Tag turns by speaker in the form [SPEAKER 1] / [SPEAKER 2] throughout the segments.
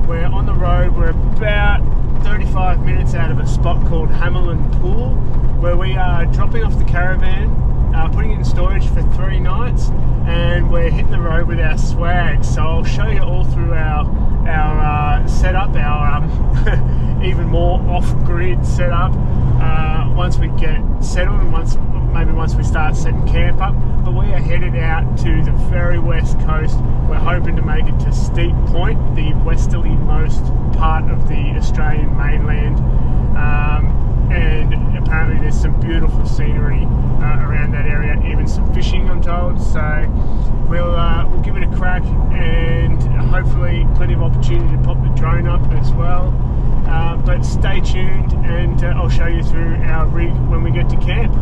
[SPEAKER 1] We're on the road. We're about 35 minutes out of a spot called Hammerland Pool, where we are dropping off the caravan, putting it in storage for 3 nights, and we're hitting the road with our swag. So I'll show you all through our setup, our even more off-grid setup once we get settled and maybe once we start setting camp up. But we are headed out to the very west coast. We're hoping to make it to Steep Point, the westerly-most part of the Australian mainland, and apparently there's some beautiful scenery around that area, even some fishing, I'm told. So we'll give it a crack, and hopefully plenty of opportunity to pop the drone up as well. But stay tuned, and I'll show you through our rig when we get to camp.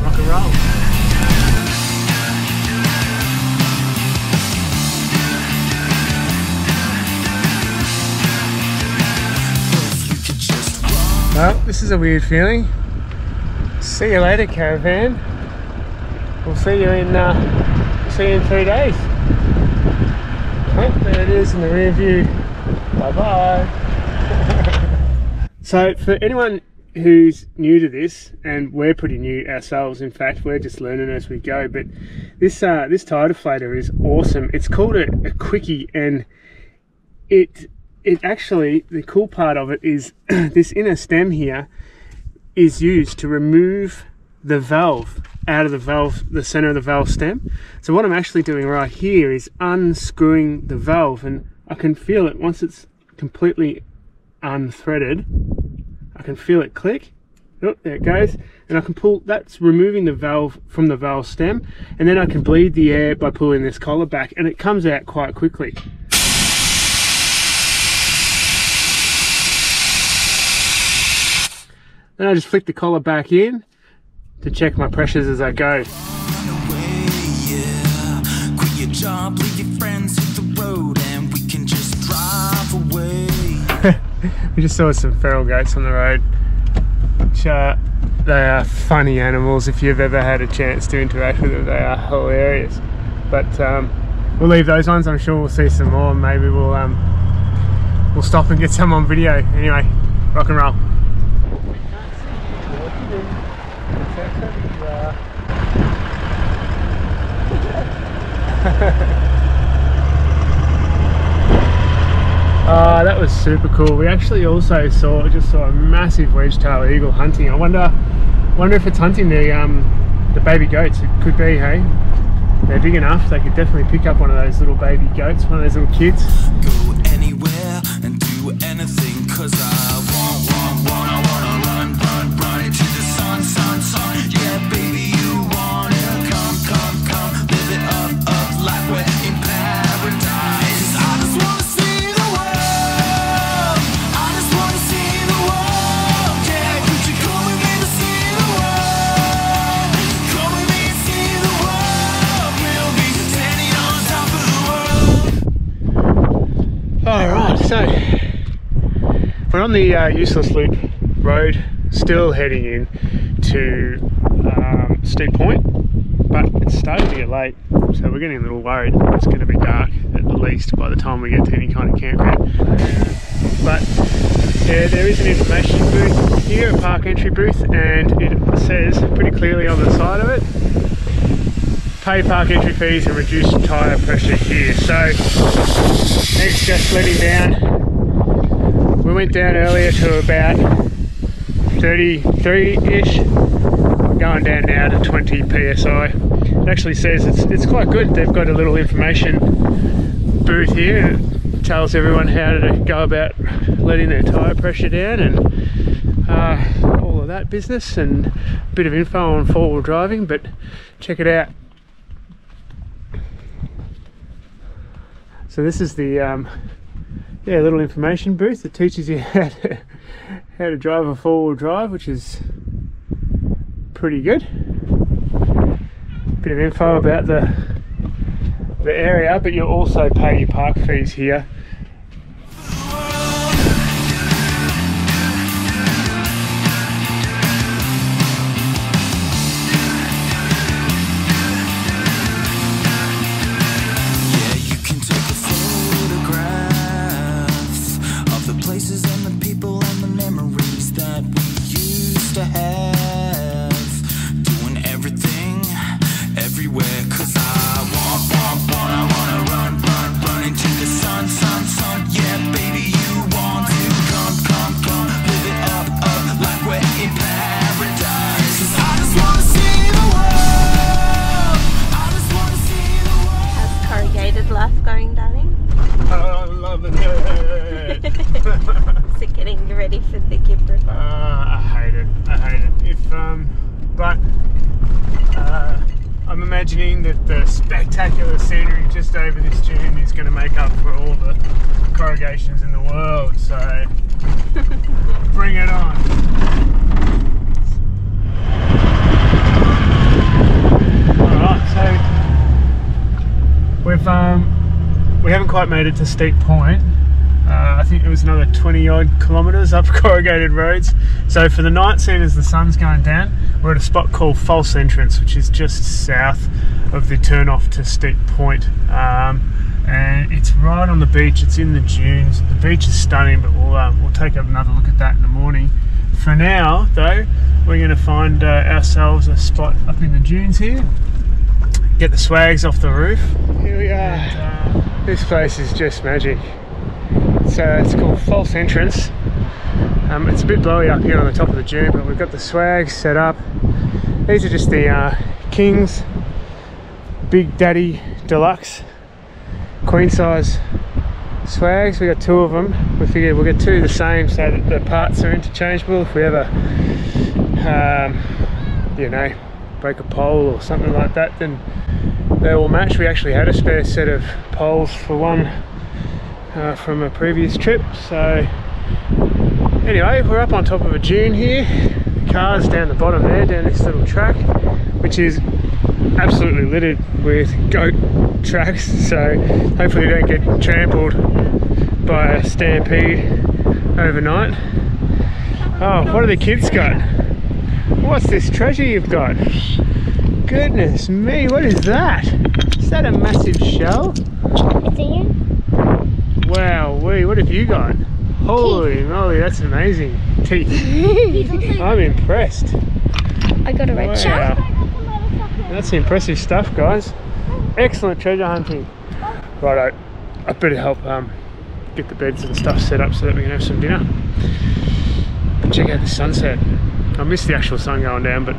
[SPEAKER 1] Rock and roll. Well, this is a weird feeling. See you later, caravan. We'll see you in 3 days. Oh, there it is in the rear view. Bye bye. So for anyone who's new to this, and we're pretty new ourselves, in fact we're just learning as we go, but this tide deflator is awesome. It's called a quickie, and it actually, the cool part of it is this inner stem here is used to remove the valve out of the center of the valve stem. So what I'm actually doing right here is unscrewing the valve, and I can feel it once it's completely unthreaded. I can feel it click. Oh, there it goes. And I can pull, that's removing the valve from the valve stem, and then I can bleed the air by pulling this collar back, and it comes out quite quickly. Then I just flick the collar back in to check my pressures as I go. We just saw some feral goats on the road, which they are funny animals. If you've ever had a chance to interact with them, they are hilarious. But we'll leave those ones. I'm sure we'll see some more. Maybe we'll stop and get some on video. Anyway, rock and roll. That was super cool. We actually also just saw a massive wedge-tailed eagle hunting. I wonder if it's hunting the baby goats. It could be, hey? They're big enough, they could definitely pick up one of those little baby goats, one of those little kids. Go anywhere and do anything, 'cause I wanna run into the sun. Yeah, baby, you wanna come, live it up like we're in paradise. I just wanna see the world. I just wanna see the world. Yeah, could you come with me to see the world? Come with me and see the world. We'll be standing on top of the world. Alright, so we're on the useless loop road, still heading in to Steep Point, but it's starting to get late, so we're getting a little worried. It's going to be dark at least by the time we get to any kind of campground. But yeah, there is an information booth here, a park entry booth, and it says pretty clearly on the side of it, pay park entry fees and reduce tyre pressure here. So next, just letting down. We went down earlier to about 33-ish, going down now to 20 psi. It actually says it's quite good. They've got a little information booth here. It tells everyone how to go about letting their tyre pressure down and all of that business, and a bit of info on four-wheel driving, but check it out. So this is the little information booth that teaches you how to drive a four-wheel drive, which is pretty good. Bit of info about the area, but you'll also pay your park fees here.
[SPEAKER 2] ready for the Gibber?
[SPEAKER 1] I hate it. I hate it. But I'm imagining that the spectacular scenery just over this dune is going to make up for all the corrugations in the world. So bring it on. Alright, so we haven't quite made it to Steep Point. I think it was another 20 odd kilometres up corrugated roads. So for the night scene, as the sun's going down, we're at a spot called False Entrance, which is just south of the turn off to Steep Point. And it's right on the beach, it's in the dunes. The beach is stunning, but we'll take another look at that in the morning. For now though, we're going to find ourselves a spot up in the dunes here, get the swags off the roof. Here we are. And, this place is just magic. It's called False Entrance. It's a bit blowy up here on the top of the dune, but we've got the swags set up. These are just the King's Big Daddy Deluxe queen size swags. We got two of them. We figured we'll get two of the same so that the parts are interchangeable if we ever you know, break a pole or something like that, then they all match. We actually had a spare set of poles for one from a previous trip. So anyway, we're up on top of a dune here. The car's down the bottom there, down this little track, which is absolutely littered with goat tracks, so hopefully we don't get trampled by a stampede overnight. Oh, what have the kids got? What's this treasure you've got? Goodness me, what is that? Is that a massive shell?
[SPEAKER 2] It's a
[SPEAKER 1] Wow, what have you got? Holy moly, that's amazing. Teeth. I'm impressed.
[SPEAKER 2] I got a red shell.
[SPEAKER 1] That's impressive stuff, guys. Excellent treasure hunting. Righto, I better help get the beds and stuff set up so that we can have some dinner. Check out the sunset. I missed the actual sun going down, but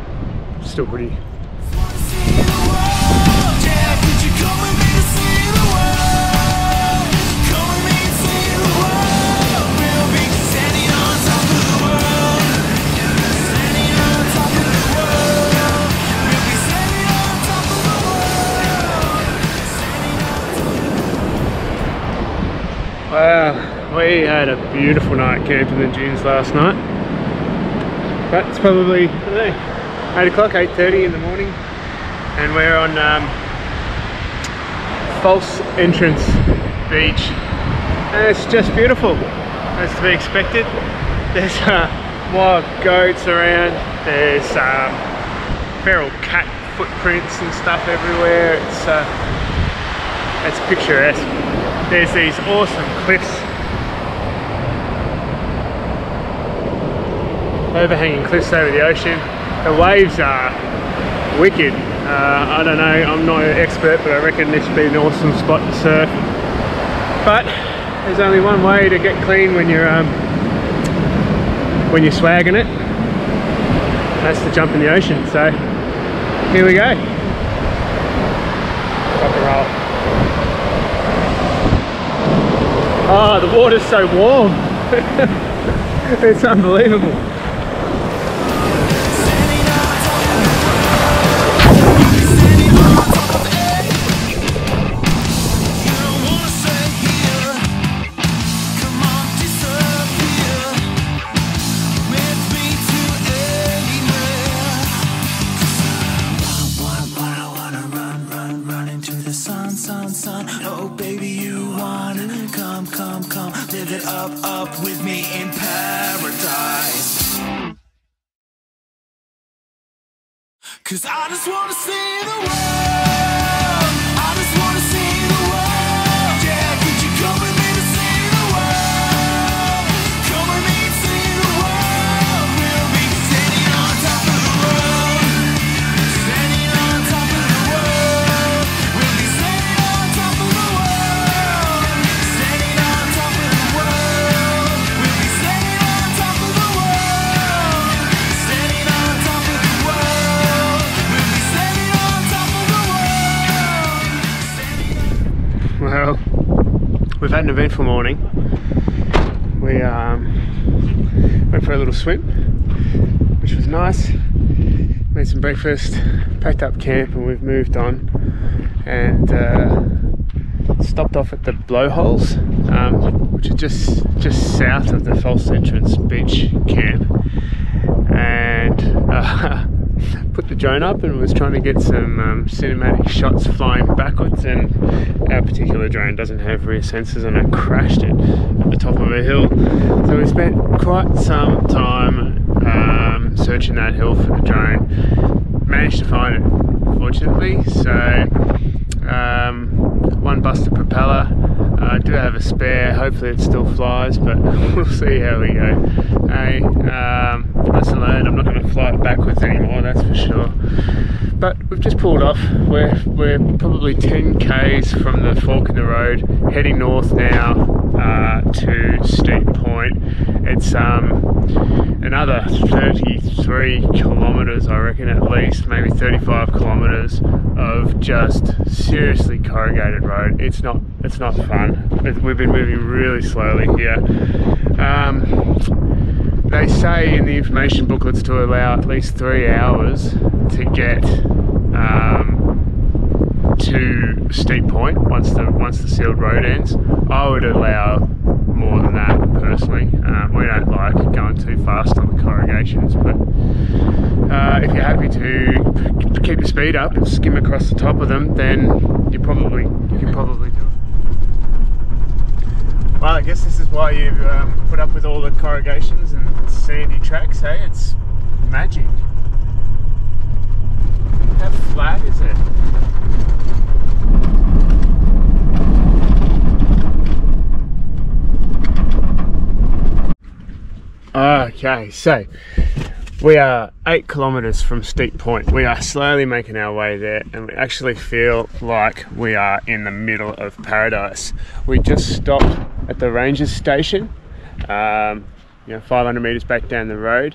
[SPEAKER 1] it's still pretty. Wow, we had a beautiful night camping in the dunes last night. But it's probably, I don't know, 8 o'clock, 8:30 in the morning, and we're on False Entrance Beach, and it's just beautiful, as to be expected. There's wild goats around, there's feral cat footprints and stuff everywhere. It's picturesque. There's these awesome cliffs, overhanging cliffs over the ocean. The waves are wicked. I don't know, I'm not an expert, but I reckon this would be an awesome spot to surf. But there's only one way to get clean when you're swagging it. That's to jump in the ocean. So here we go. Rock and roll. Oh, the water's so warm. It's unbelievable.
[SPEAKER 3] Oh baby, you wanna come live it up with me in paradise. 'Cause I just wanna see the world. I just wanna see the world. Yeah, could you come with me to see the world? Come with me and see the world. We'll be standing on top of the world. Standing on top of the world. We'll be standing on top of the world. Standing on top of the world. We'll be standing on top of the world. Standing on top of the world. We'll be standing on top of the world.
[SPEAKER 1] Well, we've had an eventful morning. we went for a little swim, which was nice. Made some breakfast, packed up camp, and we've moved on and stopped off at the blowholes, which are just south of the false entrance beach camp, and put the drone up and was trying to get some cinematic shots flying backwards, and our particular drone doesn't have rear sensors and I crashed it at the top of a hill. So we spent quite some time searching that hill for the drone. Managed to find it, fortunately. So one busted propeller. I do have a spare, hopefully it still flies, but we'll see how we go. Hey, lesson learned, I'm not going to fly it backwards anymore, that's for sure. But we've just pulled off. We're probably 10 k's from the fork in the road, heading north now to Steep Point. It's another 33 kilometres, I reckon, at least, maybe 35 kilometres of just seriously corrugated road. It's not fun. We've been moving really slowly here. They say in the information booklets to allow at least 3 hours to get to Steep Point once the sealed road ends. I would allow more than that personally. We don't like going too fast on the corrugations, but if you're happy to keep the speed up and skim across the top of them, then you can probably do it. Well, I guess this is why you put up with all the corrugations and sandy tracks, hey? It's magic. How flat is it? Okay, so we are 8 kilometres from Steep Point. We are slowly making our way there, and we actually feel like we are in the middle of paradise. We just stopped at the Rangers station, 500 metres back down the road,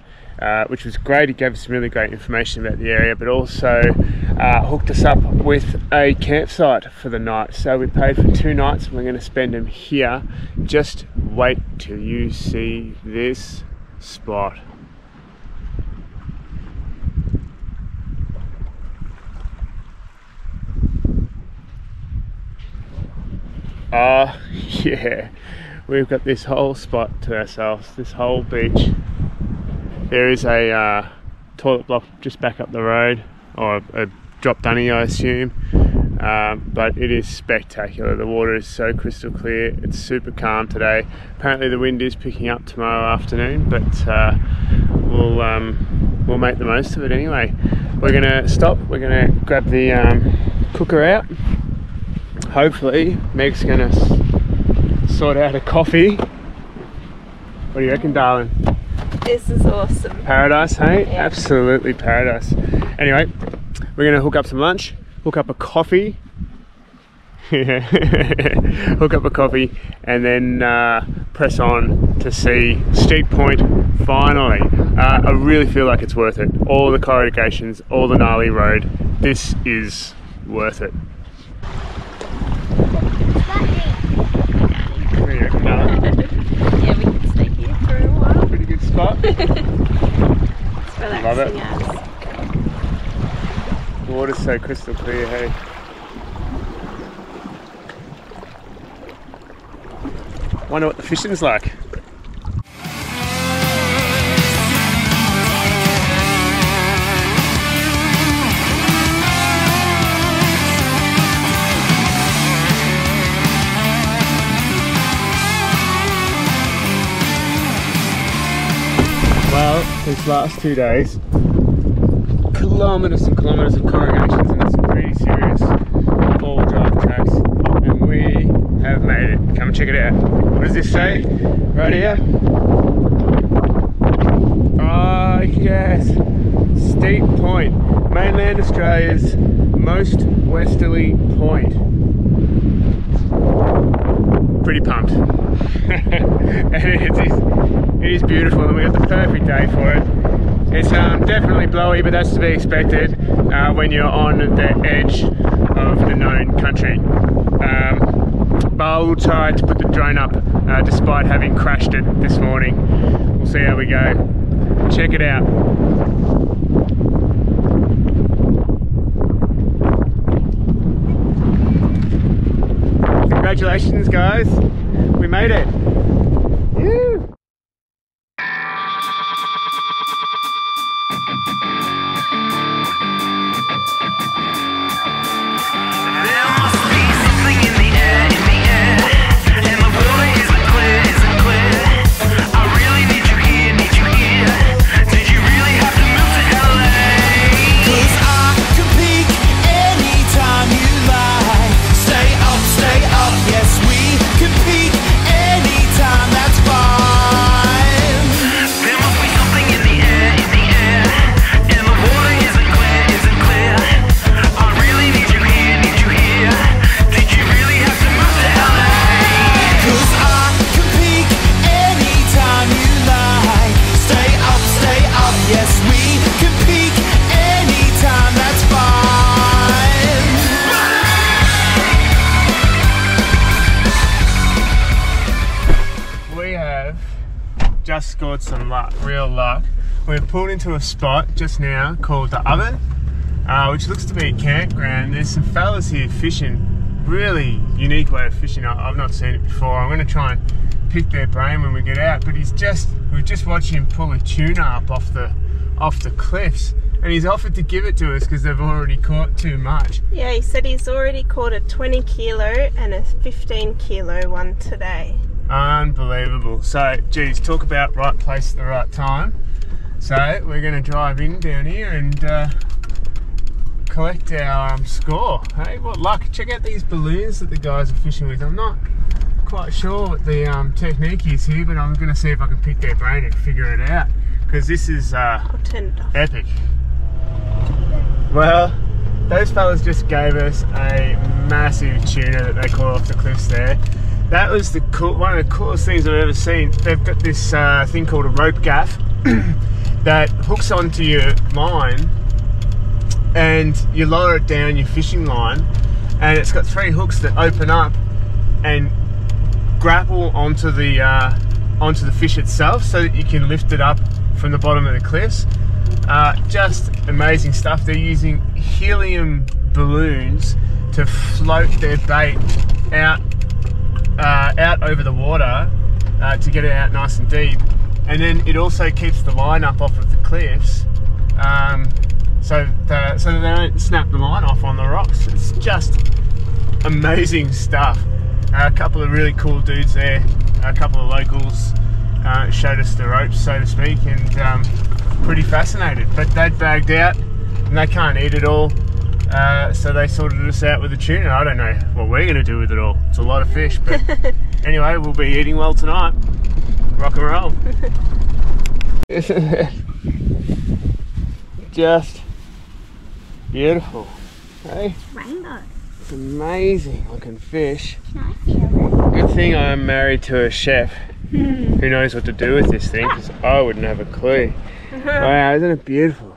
[SPEAKER 1] which was great. It gave us some really great information about the area, but also hooked us up with a campsite for the night. So we paid for 2 nights, and we're going to spend them here. Just wait till you see this spot. Yeah, we've got this whole spot to ourselves, this whole beach. There is a toilet block just back up the road, or a drop dunny, I assume, but it is spectacular. The water is so crystal clear. It's super calm today. Apparently the wind is picking up tomorrow afternoon, but we'll make the most of it anyway. We're gonna stop, we're gonna grab the cooker out. Hopefully Meg's gonna sort out a coffee. What do you reckon, darling?
[SPEAKER 2] This is awesome.
[SPEAKER 1] Paradise, hey?
[SPEAKER 2] Yeah.
[SPEAKER 1] Absolutely paradise. Anyway, we're gonna hook up some lunch, hook up a coffee, hook up a coffee, and then press on to see Steep Point finally. I really feel like it's worth it. All the corrugations, all the gnarly road. This is worth it.
[SPEAKER 2] Yeah, we can stay here for a while.
[SPEAKER 1] Pretty good spot.
[SPEAKER 2] It's relaxing.
[SPEAKER 1] Love it.
[SPEAKER 2] As.
[SPEAKER 1] The water's so crystal clear, hey? Wonder what the fishing's like. Well, these last 2 days, kilometres and kilometres of corrugations and some pretty serious all drive tracks, and we have made it. Come and check it out. What does this say? Right here. Oh yes, Steep Point, mainland Australia's most westerly point. Pretty pumped. And it is beautiful, and we got the perfect day for it. It's definitely blowy, but that's to be expected when you're on the edge of the known country. But I'll try to put the drone up despite having crashed it this morning. We'll see how we go. Check it out. Congratulations guys, we made it. Woo! Just scored some luck, real luck. We've pulled into a spot just now called the Oven, which looks to be a campground. There's some fellas here fishing, really unique way of fishing. I've not seen it before. I'm going to try and pick their brain when we get out. But we've just watched him pull a tuna up off the cliffs, and he's offered to give it to us because they've already caught too much. Yeah, he said he's already caught a 20 kilo and a 15 kilo one today. Unbelievable. So, geez, talk about right place at the right time. So, we're going to drive in down here and collect our score. Hey, what luck. Check out these balloons that the guys are fishing with. I'm not quite sure what the technique is here, but I'm going to see if I can pick their brain and figure it out. Because this is epic. Well, those fellas just gave us a massive tuna that they caught off the cliffs there. That was one of the coolest things I've ever seen. They've got this thing called a rope gaff that hooks onto your line, and you lower it down your fishing line, and it's got 3 hooks that open up and grapple onto the fish itself, so that you can lift it up from the bottom of the cliffs. Just amazing stuff. They're using helium balloons to float their bait out over the water to get it out nice and deep, and then it also keeps the line up off of the cliffs, so that they don't snap the line off on the rocks. It's just amazing stuff. A couple of really cool dudes there, a couple of locals showed us the ropes, so to speak, and pretty fascinated. But they'd bagged out and they can't eat it all. So they sorted us out with the tuna. I don't know what we're going to do with it all. It's a lot of fish, but anyway, we'll be eating well tonight. Rock and roll. Isn't it just beautiful? Hey?
[SPEAKER 2] Rainbow.
[SPEAKER 1] It's amazing looking fish.
[SPEAKER 2] Can I feel it?
[SPEAKER 1] Good thing I'm married to a chef who knows what to do with this thing, because I wouldn't have a clue. Wow, isn't it beautiful?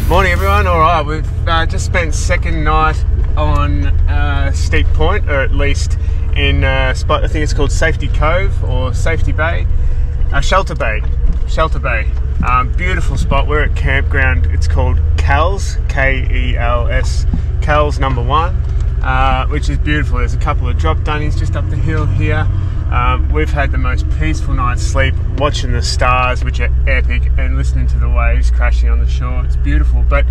[SPEAKER 1] Morning everyone. Alright, we've just spent second night on Steep Point, or at least in a spot, I think it's called Safety Cove or Safety Bay. Shelter Bay. Beautiful spot. We're at campground, it's called Kells, K-E-L-S, Kells number 1, which is beautiful. There's a couple of drop dunnies just up the hill here. We've had the most peaceful night's sleep watching the stars, which are epic, and listening to the waves crashing on the shore. It's beautiful. But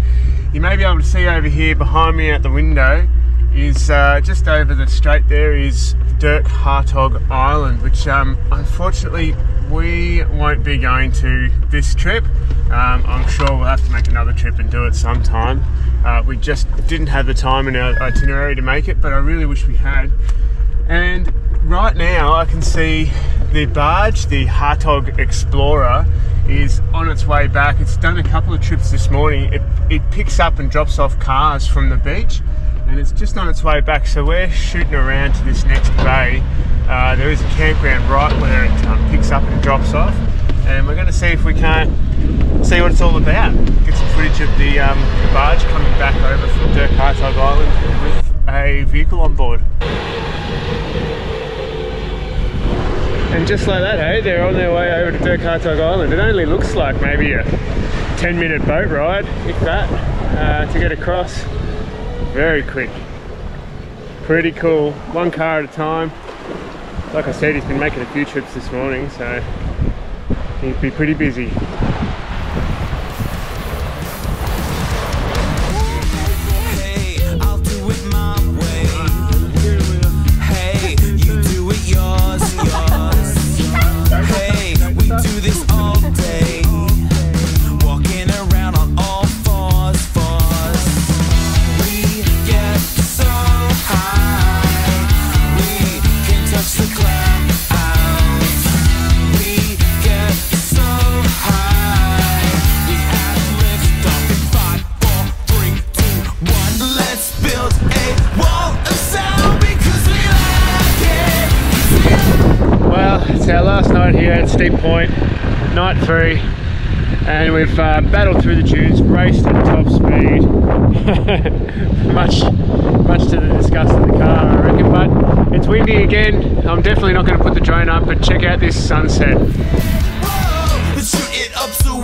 [SPEAKER 1] you may be able to see over here behind me at the window is just over the strait there is Dirk Hartog Island, which unfortunately we won't be going to this trip. I'm sure we'll have to make another trip and do it sometime. We just didn't have the time in our itinerary to make it, but I really wish we had. And right now I can see the barge, the Hartog Explorer, is on its way back. It's done a couple of trips this morning. It picks up and drops off cars from the beach, and it's just on its way back. So we're shooting around to this next bay. There is a campground right where it picks up and drops off, and we're going to see if we can't see what it's all about. Get some footage of the barge coming back over from Dirk Hartog Island with a vehicle on board. And just like that, hey, they're on their way over to Dirk Hartog Island. It only looks like maybe a 10-minute boat ride, if that, to get across. Very quick. Pretty cool. One car at a time. Like I said, he's been making a few trips this morning, so he'd be pretty busy. It's our last night here at Steep Point, night 3, and we've battled through the dunes, raced at top speed, much to the disgust of the car, I reckon. But it's windy again. I'm definitely not going to put the drone up, but check out this sunset.
[SPEAKER 3] Let's shoot it up so